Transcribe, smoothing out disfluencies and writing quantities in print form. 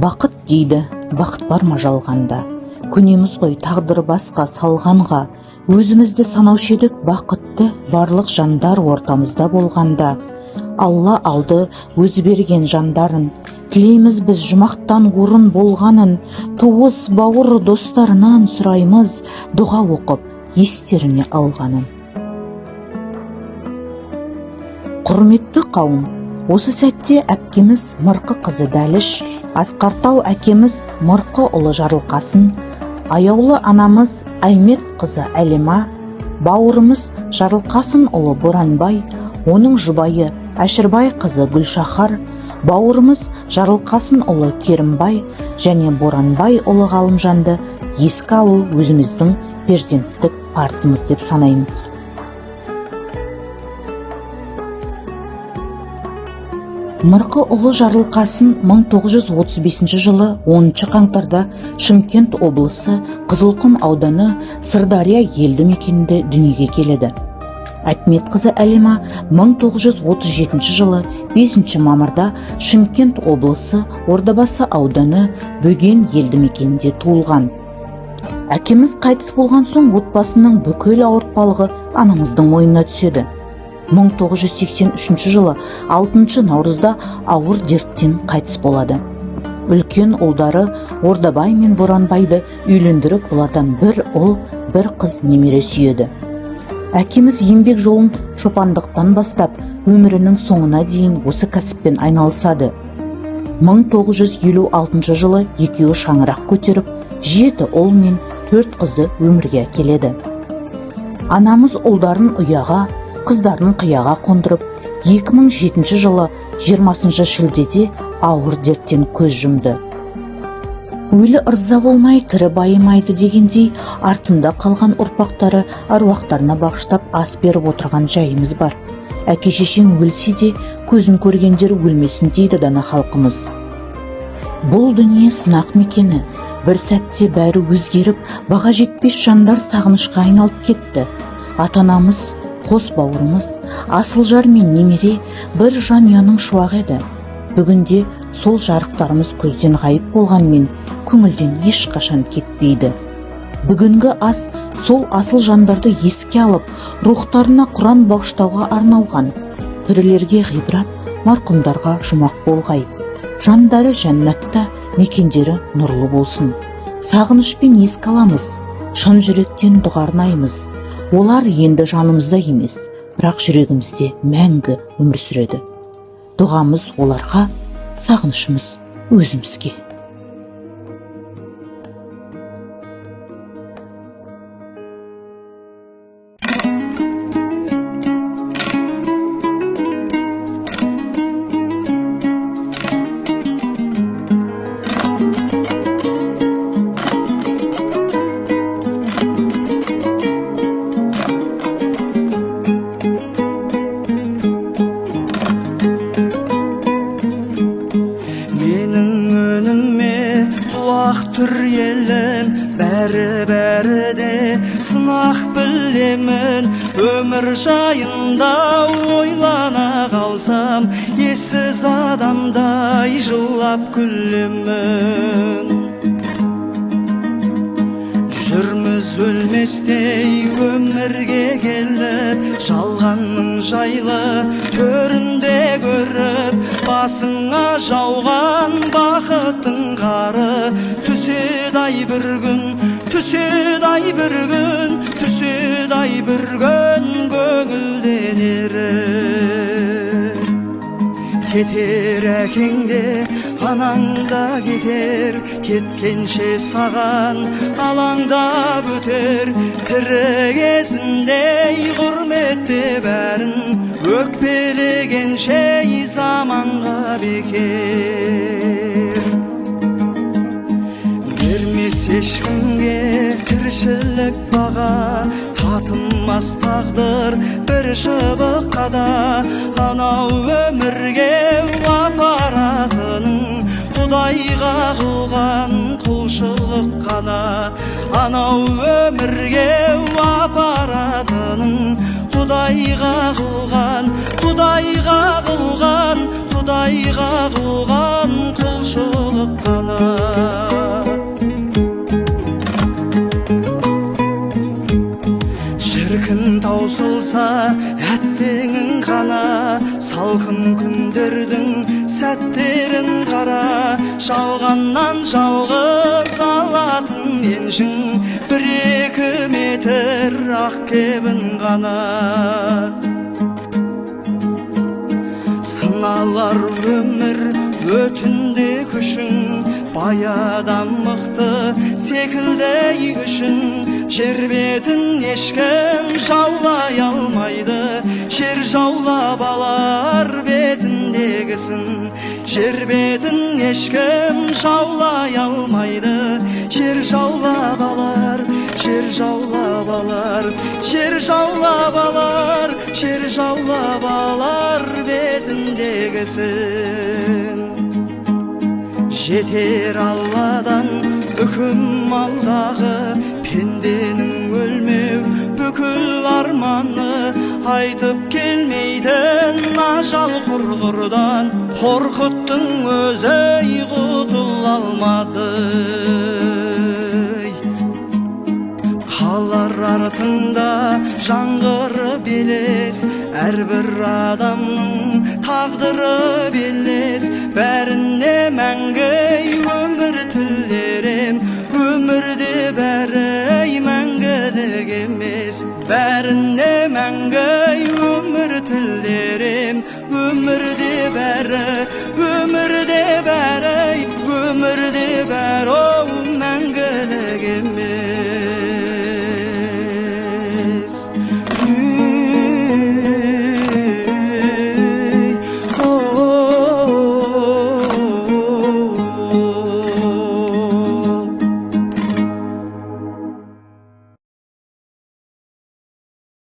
Бақыт дейді, бақыт бар ма жалғанда? Көнеміз ғой тағдыр басқа салғанға. Өзімізді санаушы едік бақытты барлық жандар ортамызда болғанда. Алла алды өзі берген жандарын, тілейміз біз жұмақтан орын болғанын. Туыс бауыр достарынан сұраймыз, дұға оқып естеріне алғанын. Құрметті қауым, осы сәтте әпкеміз Мырқы қызы Дәліш, Асқартау әкеміз Мырқы ұлы Жарылқасын, аяулы анамыз Аймет қызы Әлима, бауырымыз Жарылқасын ұлы Боранбай, оның жұбайы Әшірбай қызы Гүлшахар, бауырымыз Жарылқасын ұлы Керімбай және Боранбай ұлы Ғалымжанды еске алу өзіміздің перзенттік парызымыз деп санаймыз. Мырқы ұлы Жарылқасын 1935 жылы 10 қаңтарда Шымкент облысы Қызылқұм ауданы Сырдария елді мекенінде дүниеге келеді. Әтмет қызы Әлима 1937 жылы 5 мамырда Шымкент облысы Ордабасы ауданы Бөген елді мекенінде туылған. Әкеміз қайтыс болған соң отбасының бүкіл ауыртпалығы анамыздың мойнына түседі. 1983 жылы 6 наурызда ауыр дерттен қайтыс болады. Үлкен ұлдары Ордабай мен Боранбайды үйлендіріп, олардан бір ұл, бір қыз немере сүйеді. Әкеміз еңбек жолын шопандықтан бастап, өмірінің соңына дейін осы кәсіппен айналысады. 1956 жылы екеуі шаңырақ көтеріп, 7 ұл мен 4 қызды өмірге әкеледі. Анамыз ұлдарын ұяға, қыздарын қияға қондырып, 2007 жылы 20 шілдеде ауыр дерттен көз жұмды. Өлі ырза болмай, тірі байымайды дегендей, артында қалған ұрпақтары аруақтарына бағыштап ас беріп отырған жайымыз бар. Әке шешең өлсе де, көзін көргендер өлмесін дейді дана халқымыз. Бұл дүние сынақ мекені. Бір сәтте бәрі өзгеріп, баға жетпес жандар сағынышқа айналып кетті. Ата-анамыз, қос бауырымыз, асыл жар мен немере бір жанұяның шуағы еді. Бүгінде сол жарықтарымыз көзден ғайып болғанмен, көңілден ешқашан кетпейді. Бүгінгі ас сол асыл жандарды еске алып, рухтарына Құран бағыштауға арналған. Тірілерге ғибрат, марқұмдарға жұмақ болғай. Жандары жәннатта, мекендері нұрлы болсын. Сағынышпен еске аламыз, шын жүректен дұға арнаймыз. Олар енді жанымызда емес, бірақ жүрегімізде мәңгі өмір сүреді. Дұғамыз оларға, сағынышымыз өзімізге. Бәрі де сынақ білемін, өмір жайында ойлана қалсам, ессіз адамдай жылап күлемін. Жүрміз өлместей өмірге келіп, жалғанның жайлы төрінде көріп, басыңа жауған бақыттың қары, түседі-ай бір күн, түседі-ай бір күн, түседі-ай бір күн көңілден еріп. Кетер әкең де, анаң да кетер, кеткенше саған алаңдап өтер. Тірі кезінде құрметте бәрін, өкпелегенше заманға бекер. Бермес ешкімге тіршілік баға, татынмас тағдыр бір шыбыққа да. Анау өмірге апаратының, Құдайға қылған құлшылық қана. Анау өмірге апаратының, Құдайға қылған, Құдайға қылған, Құдайға қылған құлшылық қана. шіркін таусылса әттеңің ғана, салқын күндердің сәттерін қара, жалғаннан жалғыз алатын еншің, бір-екі метр ақ кебін ғана. Сыналар өмір өтінде күшің, баядан мықты секілді үшін, жер бетін ешкім жаулай алмайды, жер жаулап алар бетіндегісін. Жер бетін ешкім жаулай алмайды, жер жаулап алар, жер жаулап алар, жер жаулап алар, жер жаулап алар бетіндегісін. Жетер Алладан үкім алдағы, пенденің өлмеу бүкіл арманы, айтып келмейтін ажал құрғырдан, қорқыттың өзі құтыла алмады. Қалар артында жаңғыры белес, әрбір адамның тағдыры белес. Бәріне мәңгі өмір тілерем, өмірде бәрі мәңгілік емес. Бәріне мәңгі өмір тілерем, өмірде бәрі, өмірде бәрі, өмірде бәрі мәңгілік емес.